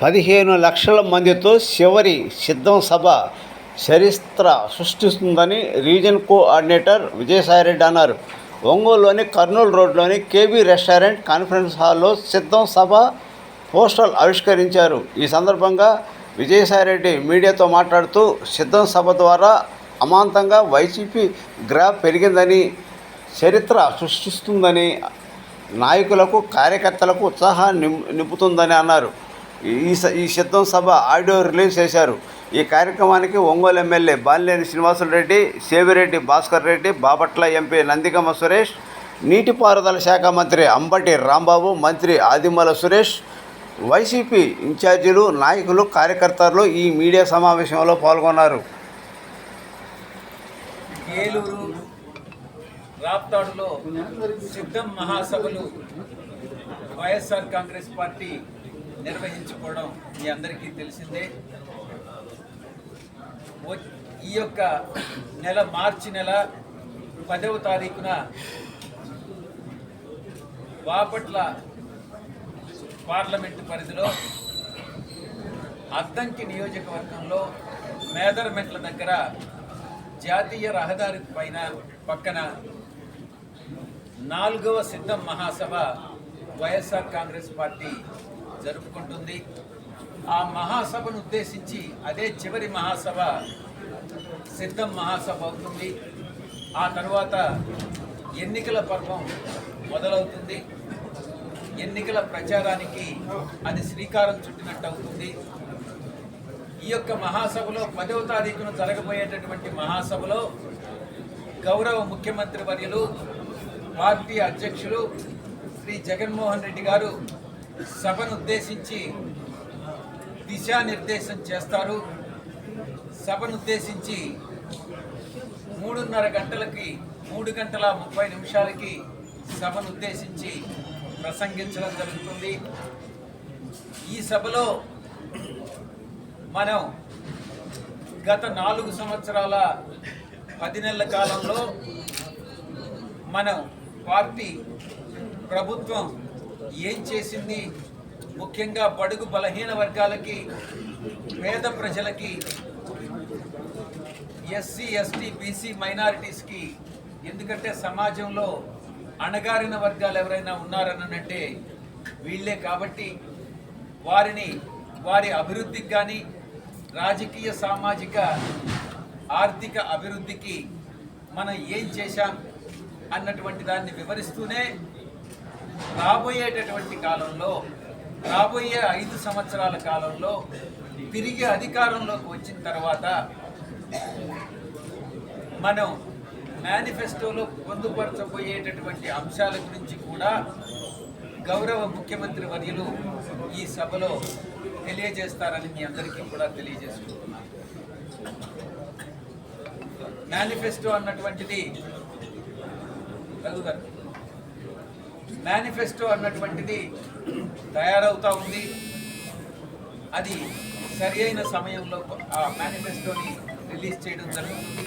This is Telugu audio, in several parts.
15 లక్షల మందితో చివరి సిద్ధం సభ చరిత్ర సృష్టిస్తుందని రీజన్ కోఆర్డినేటర్ విజయసాయిరెడ్డి అన్నారు. ఒంగోలులోని కర్నూలు రోడ్లోని కేబీ రెస్టారెంట్ కాన్ఫరెన్స్ హాల్లో సిద్ధం సభ పోస్టర్లు ఆవిష్కరించారు. ఈ సందర్భంగా విజయసాయిరెడ్డి మీడియాతో మాట్లాడుతూ సిద్ధం సభ ద్వారా అమాంతంగా వైసీపీ గ్రాఫ్ పెరిగిందని, చరిత్ర సృష్టిస్తుందని, నాయకులకు కార్యకర్తలకు ఉత్సాహాన్ని నింపుతుందని అన్నారు. ఈ సిద్ధం సభ ఆడియో రిలీజ్ చేశారు. ఈ కార్యక్రమానికి ఒంగోలు ఎమ్మెల్యే బాలినేని శ్రీనివాసులరెడ్డి, సేవిరెడ్డి భాస్కర్ రెడ్డి, బాపట్ల ఎంపీ నందిగమ సురేష్, నీటిపారుదల శాఖ మంత్రి అంబటి రాంబాబు, మంత్రి ఆదిమూల సురేష్, వైసీపీ ఇన్ఛార్జీలు, నాయకులు, కార్యకర్తలు ఈ మీడియా సమావేశంలో పాల్గొన్నారు. ఏలూరు రాప్తాడులో సిద్ధం మహాసభలు వైఎస్ఆర్ కాంగ్రెస్ పార్టీ నిర్వహించుకోవడం మీ అందరికీ తెలిసిందే. ఈ యొక్క నెల మార్చి నెల 10వ తారీఖున బాపట్ల పార్లమెంటు పరిధిలో అద్దంకి నియోజకవర్గంలో మేదరమెట్ల దగ్గర జాతీయ రహదారి పక్కన 4వ సిద్ధం మహాసభ వైఎస్ఆర్ కాంగ్రెస్ పార్టీ జరుపుకుంటుంది. ఆ మహాసభను ఉద్దేశించి అదే చివరి మహాసభ సిద్ధం మహాసభ అవుతుంది. ఆ తర్వాత ఎన్నికల పర్వం మొదలవుతుంది. ఎన్నికల ప్రచారానికి అది శ్రీకారం చుట్టినట్టు అవుతుంది. ఈ యొక్క మహాసభలో 10వ తారీఖున జరగబోయేటటువంటి మహాసభలో గౌరవ ముఖ్యమంత్రి వర్యులు, పార్టీ అధ్యక్షులు శ్రీ జగన్మోహన్ రెడ్డి గారు సభను ఉద్దేశించి దిశానిర్దేశం చేస్తారు. సభను ఉద్దేశించి 3:30 గంటలకి 3 గంటల 30 నిమిషాలకి సభను ఉద్దేశించి ప్రసంగించడం జరుగుతుంది. ఈ సభలో మనం గత 4 సంవత్సరాల 10 నెలల కాలంలో మనం పార్టీ ప్రభుత్వం ఏం చేసింది, ముఖ్యంగా బడుగు బలహీన వర్గాలకి, పేద ప్రజలకి, ఎస్సీ ఎస్టీ బీసీ మైనారిటీస్కి, ఎందుకంటే సమాజంలో అణగారిన వర్గాలు ఎవరైనా ఉన్నారనంటే వీళ్ళే కాబట్టి వారి అభివృద్ధికి కానీ రాజకీయ సామాజిక ఆర్థిక అభివృద్ధికి మనం ఏం చేశాం అన్నటువంటి దాన్ని వివరిస్తూనే రాబోయేటటువంటి కాలంలో, రాబోయే 5 సంవత్సరాల కాలంలో తిరిగి అధికారంలోకి వచ్చిన తర్వాత మనం మేనిఫెస్టోలో పొందుపరచబోయేటటువంటి అంశాల గురించి కూడా గౌరవ ముఖ్యమంత్రి వర్యులు ఈ సభలో తెలియజేస్తారని మీ అందరికీ కూడా తెలియజేసుకుంటున్నాను. మేనిఫెస్టో అన్నటువంటిది తయారవుతూ ఉంది. అది సరి అయిన సమయంలో ఆ మేనిఫెస్టోని రిలీజ్ చేయడం జరుగుతుంది.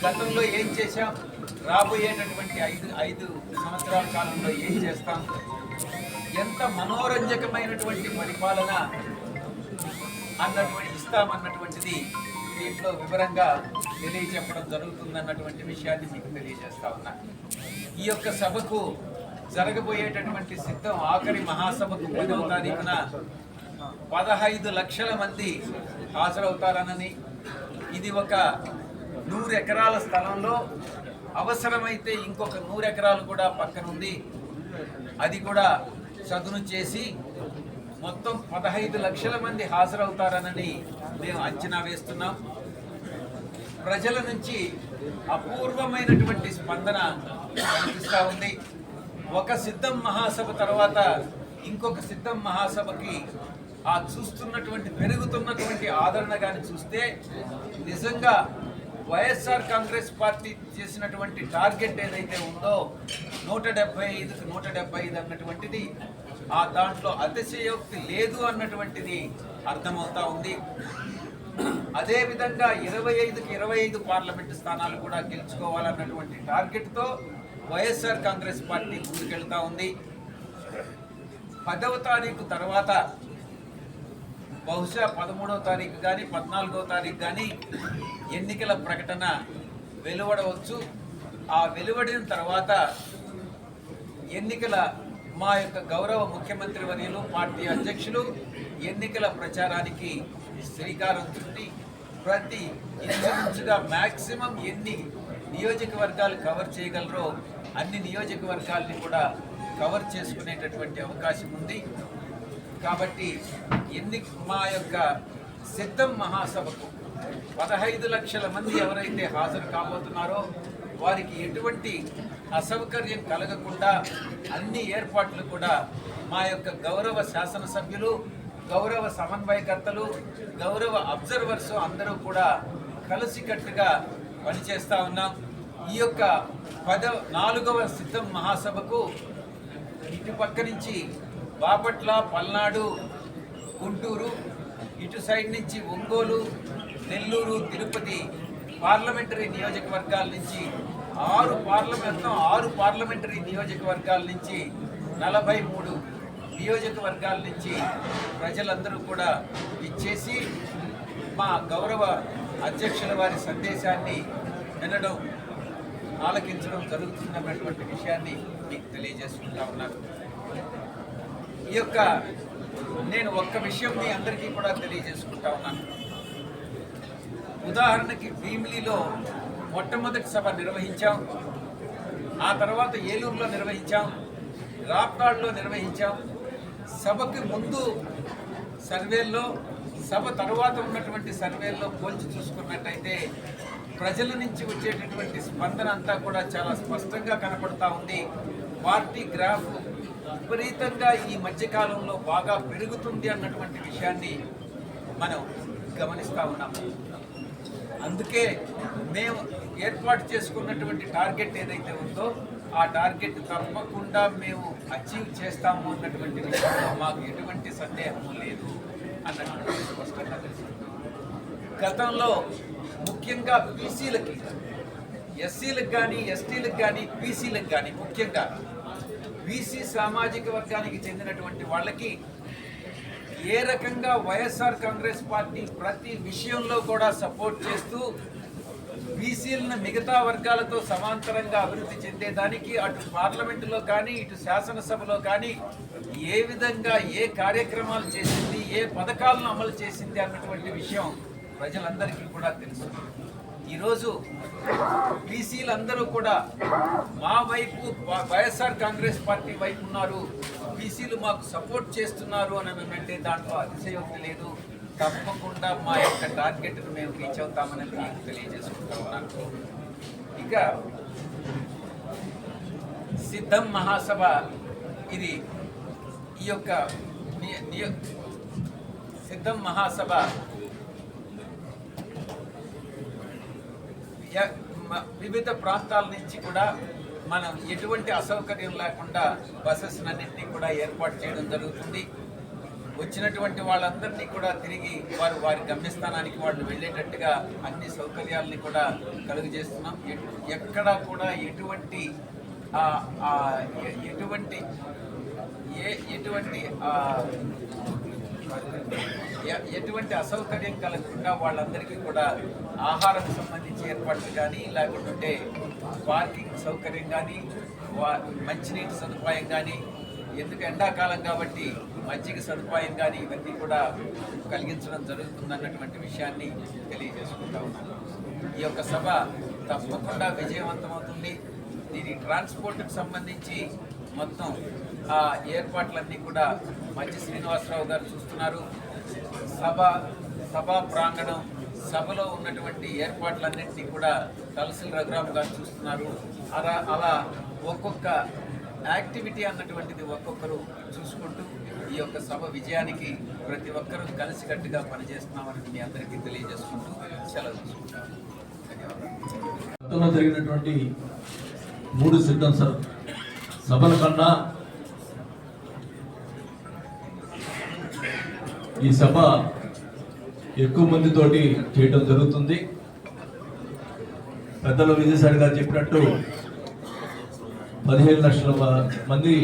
గతంలో ఏం చేశాం, రాబోయేటటువంటి 5 సంవత్సరాల కాలంలో ఏం చేస్తాం, ఎంత మనోరంజకమైనటువంటి పరిపాలన ఇస్తామన్నటువంటిది దీంట్లో వివరంగా తెలియజెప్పడం జరుగుతుందన్నటువంటి విషయాన్ని మీకు తెలియజేస్తా ఉన్నా. ఈ యొక్క సభకు జరగబోయేటటువంటి సిద్ధం ఆఖరి మహాసభకు 10వ తారీఖున 15 లక్షల మంది హాజరవుతారనని, ఇది ఒక 100 ఎకరాల స్థలంలో అవసరమైతే ఇంకొక 100 ఎకరాలు కూడా పక్కనుంది, అది కూడా చదును చేసి మొత్తం 15 లక్షల మంది హాజరవుతారనని మేము అంచనా వేస్తున్నాం. ప్రజల నుంచి అపూర్వమైనటువంటి స్పందన కనిపిస్తూ ఉంది. ఒక సిద్ధం మహాసభ తర్వాత ఇంకొక సిద్ధం మహాసభకి చూస్తున్నటువంటి పెరుగుతున్నటువంటి ఆదరణ కానీ చూస్తే నిజంగా వైఎస్ఆర్ కాంగ్రెస్ పార్టీ చేసినటువంటి టార్గెట్ ఏదైతే ఉందో 175కి 175 అన్నటువంటిది దాంట్లో అతిశయోక్తి లేదు అన్నటువంటిది అర్థమవుతా ఉంది. అదేవిధంగా 25కి 25 పార్లమెంటు స్థానాలు కూడా గెలుచుకోవాలన్నటువంటి టార్గెట్తో వైఎస్ఆర్ కాంగ్రెస్ పార్టీ ముందుకెళ్తా ఉంది. 10వ తారీఖు తర్వాత బహుశా 13వ తారీఖు కానీ 14వ తారీఖు కానీ ఎన్నికల ప్రకటన వెలువడవచ్చు. ఆ వెలువడిన తర్వాత ఎన్నికల మా యొక్క గౌరవ ముఖ్యమంత్రి వర్యులు పార్టీ అధ్యక్షులు ఎన్నికల ప్రచారానికి శ్రీకారం చుట్టి ప్రతి ఇంచుమించుగా మ్యాక్సిమం ఎన్ని నియోజకవర్గాలు కవర్ చేయగలరో అన్ని నియోజకవర్గాల్ని కూడా కవర్ చేసుకునేటటువంటి అవకాశం ఉంది. కాబట్టి మా యొక్క సిద్ధం మహాసభకు 15 లక్షల మంది ఎవరైతే హాజరు కాబోతున్నారో వారికి ఎటువంటి అసౌకర్యం కలగకుండా అన్ని ఏర్పాట్లు కూడా మా యొక్క గౌరవ శాసనసభ్యులు, గౌరవ సమన్వయకర్తలు, గౌరవ అబ్జర్వర్స్ అందరూ కూడా కలిసికట్టుగా పనిచేస్తూ ఉన్నాం. ఈ యొక్క 14వ సిద్ధం మహాసభకు ఇటు పక్క నుంచి బాపట్ల, పల్నాడు, గుంటూరు, ఇటు సైడ్ నుంచి ఒంగోలు, నెల్లూరు, తిరుపతి పార్లమెంటరీ నియోజకవర్గాల నుంచి 6 పార్లమెంటరీ నియోజకవర్గాల నుంచి 43 నియోజకవర్గాల నుంచి ప్రజలందరూ కూడా ఇచ్చేసి మా గౌరవ అధ్యక్షుల వారి సందేశాన్ని వినడం, ఆలకించడం జరుగుతున్నటువంటి విషయాన్ని మీకు తెలియజేసుకుంటా ఉన్నాను. ఈ యొక్క నేను ఒక్క విషయం మీ అందరికీ కూడా తెలియజేసుకుంటా ఉన్నాను. ఉదాహరణకి భీమిలిలో మొట్టమొదటి సభ నిర్వహించాం, ఆ తర్వాత ఏలూరులో నిర్వహించాం, రాప్తాడ్లో నిర్వహించాం. సభకి ముందు సర్వేల్లో, సభ తర్వాత ఉన్నటువంటి సర్వేల్లో పోల్చి చూసుకున్నట్టయితే ప్రజల నుంచి వచ్చేటటువంటి స్పందన అంతా కూడా చాలా స్పష్టంగా కనపడతా ఉంది. పార్టీ గ్రాఫ్ విపరీతంగా ఈ మధ్యకాలంలో బాగా పెరుగుతుంది అన్నటువంటి విషయాన్ని మనం గమనిస్తూ ఉన్నాము. అందుకే మేము ఏర్పాటు చేసుకున్నటువంటి టార్గెట్ ఏదైతే ఉందో ఆ టార్గెట్ తప్పకుండా మేము అచీవ్ చేస్తాము అన్నటువంటి విషయంలో మాకు ఎటువంటి సందేహము లేదు అన్నటువంటి స్పష్టంగా తెలుసు. గతంలో ముఖ్యంగా బీసీలకి, ఎస్సీలకు కానీ, ఎస్టీలకు కానీ, బీసీలకు కానీ, ముఖ్యంగా బీసీ సామాజిక వర్గానికి చెందినటువంటి వాళ్ళకి ఏ రకంగా వైఎస్ఆర్ కాంగ్రెస్ పార్టీ ప్రతి విషయంలో కూడా సపోర్ట్ చేస్తూ బీసీలను మిగతా వర్గాలతో సమాంతరంగా అభివృద్ధి చెందేదానికి అటు పార్లమెంటులో కానీ ఇటు శాసనసభలో కానీ ఏ విధంగా ఏ కార్యక్రమాలు చేసింది, ఏ పథకాలను అమలు చేసింది అన్నటువంటి విషయం ప్రజలందరికీ కూడా తెలుసు. ఈరోజు బీసీలందరూ కూడా మా వైపు, వైఎస్ఆర్ కాంగ్రెస్ పార్టీ వైపు ఉన్నారు, బీసీలు మాకు సపోర్ట్ చేస్తున్నారు అని అంటే దాంట్లో అతిశయోక్తి లేదు. తప్పకుండా మా యొక్క టార్గెట్ను మేము రీచ్ అవుతామని మీకు తెలియజేసుకుంటా ఉన్నాను. ఇక సిద్ధం మహాసభ ఇది ఈ యొక్క సిద్ధం మహాసభ వివిధ ప్రాంతాల నుంచి కూడా మనం ఎటువంటి అసౌకర్యం లేకుండా బస్సెస్నన్నింటినీ కూడా ఏర్పాటు చేయడం జరుగుతుంది. వచ్చినటువంటి వాళ్ళందరినీ కూడా తిరిగి వారి గమ్యస్థానానికి వాళ్ళు వెళ్ళేటట్టుగా అన్ని సౌకర్యాలని కూడా కలుగజేస్తున్నాం. ఎక్కడా కూడా ఎటువంటి అసౌకర్యం కలగకుండా వాళ్ళందరికీ కూడా ఆహారం సంబంధించి ఏర్పాట్లు కానీ, లేకుంటే పార్కింగ్ సౌకర్యం కానీ, మంచినీటి సదుపాయం కానీ, ఎందుకు ఎండాకాలం కాబట్టి మజ్జిగ సదుపాయం కానీ ఇవన్నీ కూడా కలిగించడం జరుగుతుందన్నటువంటి విషయాన్ని తెలియజేసుకుంటా ఉన్నాను. ఈ యొక్క సభ తప్పకుండా విజయవంతమవుతుంది. దీని ట్రాన్స్పోర్ట్కి సంబంధించి మొత్తం ఆ ఏర్పాట్లన్నీ కూడా మంచి శ్రీనివాసరావు గారు చూస్తున్నారు. సభా ప్రాంగణం, సభలో ఉన్నటువంటి ఏర్పాట్లన్నింటినీ కూడా తలసిల్ రఘురామ్ గారు చూస్తున్నారు. అలా ఒక్కొక్క యాక్టివిటీ అన్నటువంటిది ఒక్కొక్కరు చూసుకుంటూ ఈ యొక్క సభ విజయానికి ప్రతి ఒక్కరూ కలిసికట్టుగా పనిచేస్తున్నామని మీ అందరికీ తెలియజేసుకుంటూ సెలవు తీసుకుంటాం. గతంలో జరిగినటువంటి 3 సిద్ధం సభల కన్నా ఈ సభ ఎక్కువ మందితోటి చేయడం జరుగుతుంది. పెద్దలు విజయసాయి గారు చెప్పినట్టు 15 లక్షల మంది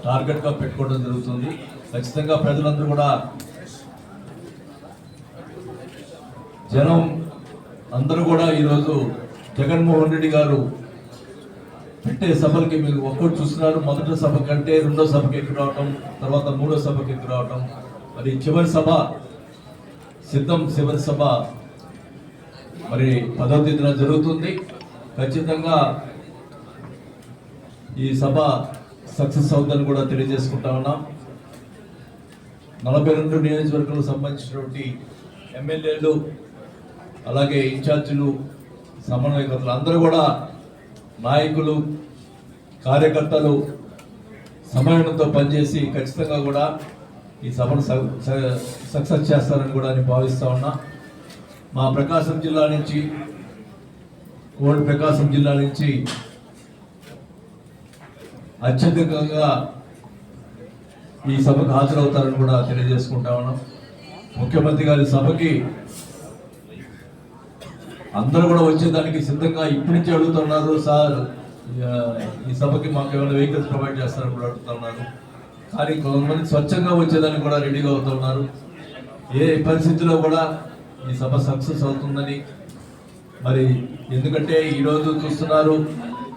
టార్గెట్గా పెట్టుకోవడం జరుగుతుంది. ఖచ్చితంగా ప్రజలందరూ కూడా జనం అందరూ కూడా ఈరోజు జగన్మోహన్ రెడ్డి గారు పెట్టే సభలకి మీరు ఒక్కటి చూస్తున్నారు. మొదటి సభ కంటే రెండో సభకి ఎక్కువ రావటం, తర్వాత మూడో సభకి ఎక్కువ రావటం, మరి చివరి సభ సిద్ధం చివరి సభ మరి 10వ తేదీన జరుగుతుంది. ఖచ్చితంగా ఈ సభ సక్సెస్ అవుతుందని కూడా తెలియజేసుకుంటా ఉన్నాం. 42 నియోజకవర్గాలకు సంబంధించినటువంటి ఎమ్మెల్యేలు అలాగే ఇన్ఛార్జీలు సమన్వయకర్తలు అందరూ కూడా నాయకులు కార్యకర్తలు సమన్వయంతో పనిచేసి ఖచ్చితంగా కూడా ఈ సభను సక్సెస్ చేస్తారని కూడా నేను భావిస్తా ఉన్నా. మా ప్రకాశం జిల్లా నుంచి ఓల్డ్ ప్రకాశం జిల్లా నుంచి అత్యధికంగా ఈ సభకు హాజరవుతారని కూడా తెలియజేసుకుంటా ఉన్నాం. ముఖ్యమంత్రి గారి సభకి అందరూ కూడా వచ్చేదానికి సిద్ధంగా ఇప్పటి నుంచి అడుగుతున్నారు. సార్ ఈ సభకి మాకు ఏమైనా వెహికల్స్ ప్రొవైడ్ చేస్తారని కూడా అడుగుతున్నారు. కానీ కొంతమంది స్వచ్ఛంగా వచ్చేదానికి కూడా రెడీగా అవుతున్నారు. ఏ పరిస్థితిలో కూడా ఈ సభ సక్సెస్ అవుతుందని మరి ఎందుకంటే ఈరోజు చూస్తున్నారు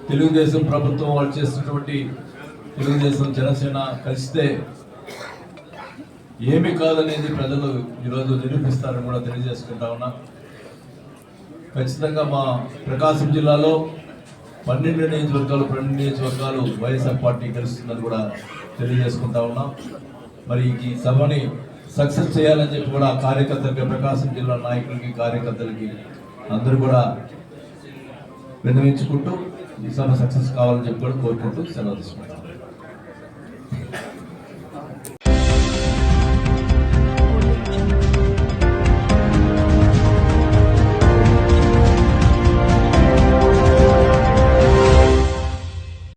తెలుగుదేశం ప్రభుత్వం వాళ్ళు చేస్తున్నటువంటి తెలుగుదేశం జనసేన కలిస్తే ఏమీ కాదనేది ప్రజలు ఈరోజు నిరూపిస్తారని కూడా తెలియజేసుకుంటా ఉన్నా. ఖచ్చితంగా మా ప్రకాశం జిల్లాలో 12 నియోజకవర్గాలు వైఎస్ఆర్ పార్టీ గెలుస్తుందని కూడా తెలియజేసుకుంటా ఉన్నాం. మరి ఈ సభని సక్సెస్ చేయాలని చెప్పి కూడా కార్యకర్తలకి ప్రకాశం జిల్లా నాయకులకి కార్యకర్తలకి అందరూ కూడా విన్నవించుకుంటూ ఈ సభ సక్సెస్ కావాలని చెప్పి కూడా కోరుకుంటూ సెలవు తీసుకుంటాం.